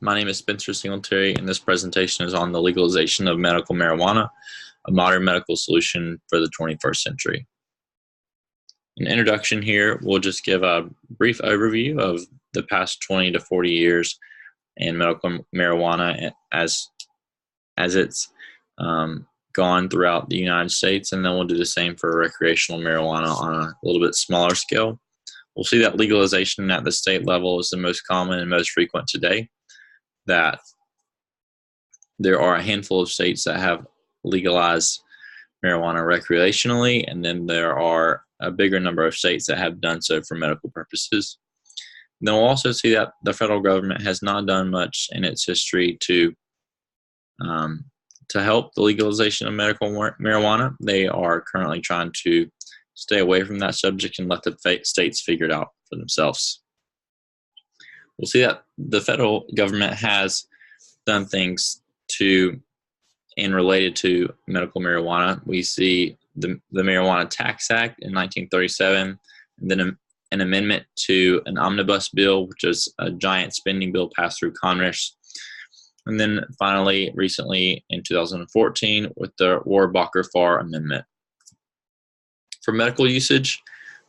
My name is Spencer Singletary, and this presentation is on the legalization of medical marijuana, a modern medical solution for the 21st century. An introduction here, we'll just give a brief overview of the past 20 to 40 years in medical marijuana as it's gone throughout the United States, and then we'll do the same for recreational marijuana on a little bit smaller scale. We'll see that legalization at the state level is the most common and most frequent today, that there are a handful of states that have legalized marijuana recreationally, and then there are a bigger number of states that have done so for medical purposes. And then we'll also see that the federal government has not done much in its history to help the legalization of medical marijuana. They are currently trying to stay away from that subject and let the states figure it out for themselves. We'll see that the federal government has done things related to medical marijuana. We see the Marijuana Tax Act in 1937, and then an amendment to an omnibus bill, which is a giant spending bill passed through Congress. And then finally, recently in 2014, with the Rohrabacher-Farr Amendment. For medical usage,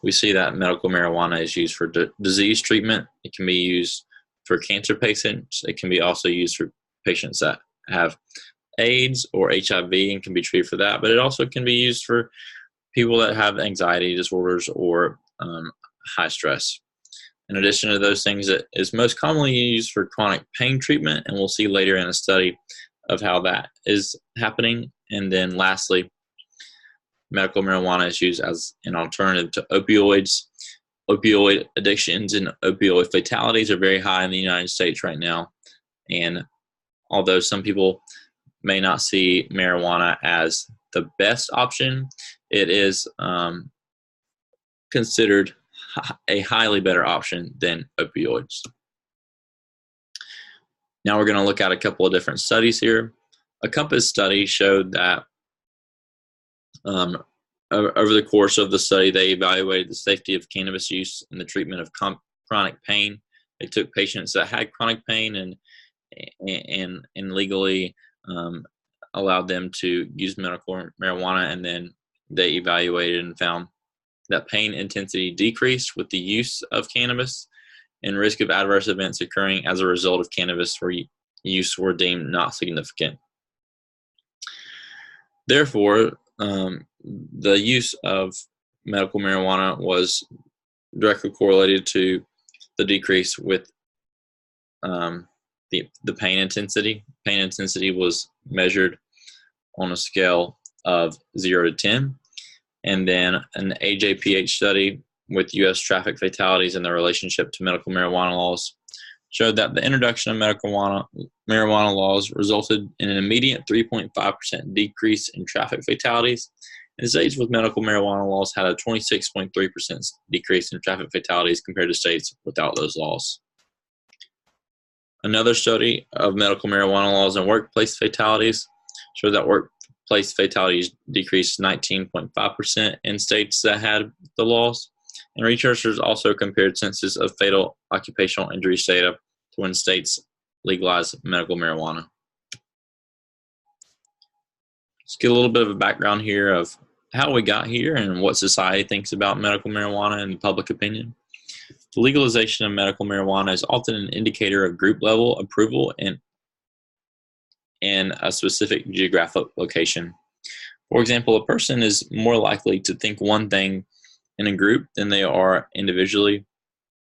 we see that medical marijuana is used for disease treatment. It can be used for cancer patients. It can be also used for patients that have AIDS or HIV and can be treated for that. But it also can be used for people that have anxiety disorders or high stress. In addition to those things, it is most commonly used for chronic pain treatment, and we'll see later in a study of how that is happening. And then lastly, medical marijuana is used as an alternative to opioids. Opioid addictions and opioid fatalities are very high in the United States right now. And although some people may not see marijuana as the best option, it is considered a highly better option than opioids. Now we're going to look at a couple of different studies here. A Compass study showed that over the course of the study, they evaluated the safety of cannabis use in the treatment of chronic pain. They took patients that had chronic pain and legally allowed them to use medical marijuana, and then they evaluated and found that pain intensity decreased with the use of cannabis, and risk of adverse events occurring as a result of cannabis use were deemed not significant. Therefore, the use of medical marijuana was directly correlated to the decrease with the pain intensity. Pain intensity was measured on a scale of 0 to 10. And then an AJPH study with U.S. traffic fatalities and their relationship to medical marijuana laws showed that the introduction of medical marijuana laws resulted in an immediate 3.5% decrease in traffic fatalities. And states with medical marijuana laws had a 26.3% decrease in traffic fatalities compared to states without those laws. Another study of medical marijuana laws and workplace fatalities showed that workplace fatalities decreased 19.5% in states that had the laws. And researchers also compared census of fatal occupational injuries data to when states legalized medical marijuana. Let's get a little bit of a background here of how we got here and what society thinks about medical marijuana and public opinion. The legalization of medical marijuana is often an indicator of group level approval in a specific geographic location. For example, a person is more likely to think one thing in a group than they are individually.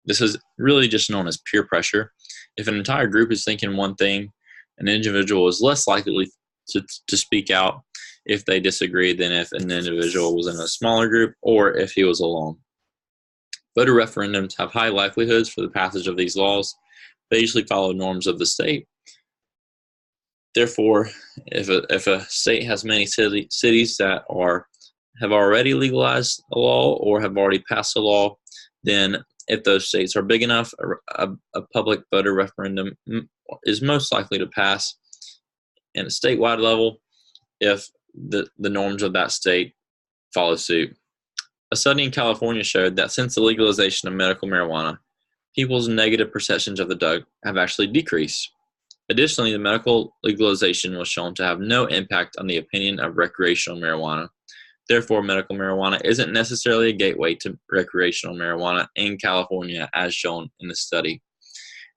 This is really just known as peer pressure. If an entire group is thinking one thing, an individual is less likely to speak out if they disagree than if an individual was in a smaller group or if he was alone. Voter referendums have high likelihoods for the passage of these laws. They usually follow norms of the state. Therefore, if a state has many cities that have already legalized a law or have already passed a law, then if those states are big enough, a public voter referendum is most likely to pass in a statewide level if the norms of that state follow suit. A study in California showed that since the legalization of medical marijuana, people's negative perceptions of the drug have actually decreased. Additionally, the medical legalization was shown to have no impact on the opinion of recreational marijuana. Therefore, medical marijuana isn't necessarily a gateway to recreational marijuana in California, as shown in the study.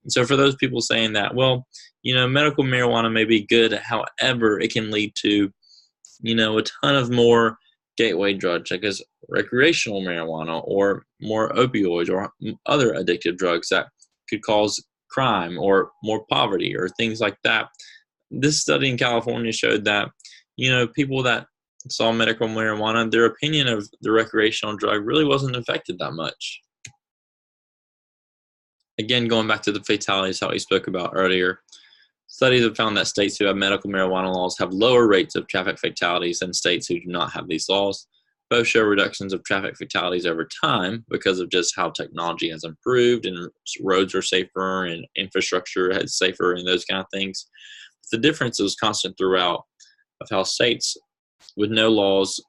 And so, for those people saying that, well, medical marijuana may be good, however, it can lead to, a ton of more gateway drugs, like as recreational marijuana or more opioids or other addictive drugs that could cause crime or more poverty or things like that. This study in California showed that, people that saw medical marijuana, their opinion of the recreational drug really wasn't affected that much. Again, going back to the fatalities, how we spoke about earlier, studies have found that states who have medical marijuana laws have lower rates of traffic fatalities than states who do not have these laws. Both show reductions of traffic fatalities over time because of just how technology has improved and roads are safer and infrastructure is safer and those kind of things. The difference is constant throughout of how states with no laws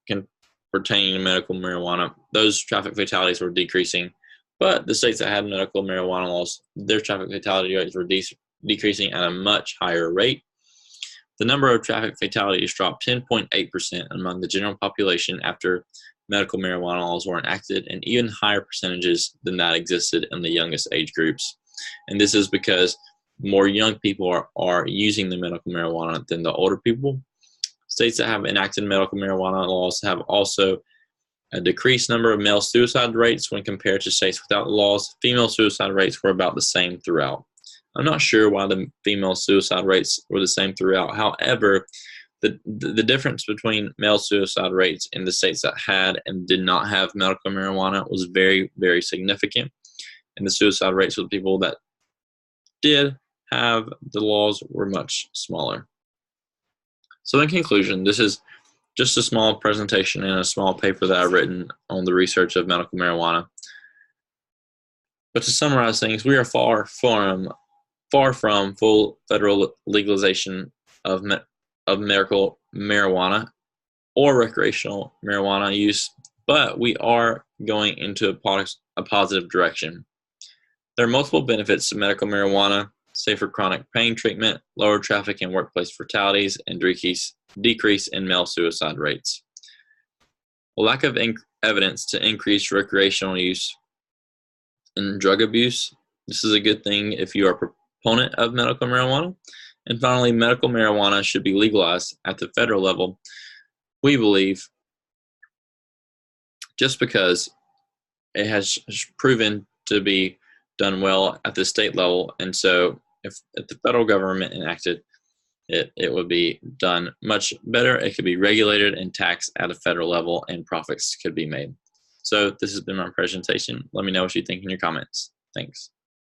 can pertaining to medical marijuana, those traffic fatalities were decreasing. But the states that had medical marijuana laws, their traffic fatality rates were decreasing at a much higher rate. The number of traffic fatalities dropped 10.8% among the general population after medical marijuana laws were enacted, and even higher percentages than that existed in the youngest age groups. And this is because more young people are using the medical marijuana than the older people. States that have enacted medical marijuana laws have also a decreased number of male suicide rates when compared to states without laws. Female suicide rates were about the same throughout. I'm not sure why the female suicide rates were the same throughout. However, the difference between male suicide rates in the states that had and did not have medical marijuana was very, very significant. And the suicide rates of people that did have the laws were much smaller. So in conclusion, this is just a small presentation and a small paper that I've written on the research of medical marijuana. But to summarize things, we are far from full federal legalization of medical marijuana or recreational marijuana use, but we are going into a positive direction. There are multiple benefits to medical marijuana: safer chronic pain treatment, lower traffic and workplace fatalities, and decrease in male suicide rates. A lack of evidence to increase recreational use and drug abuse. This is a good thing if you are a proponent of medical marijuana. And finally, medical marijuana should be legalized at the federal level, we believe, just because it has proven to be done well at the state level. And so if the federal government enacted it would be done much better. It could be regulated and taxed at a federal level, and profits could be made. So this has been my presentation. Let me know what you think in your comments. Thanks.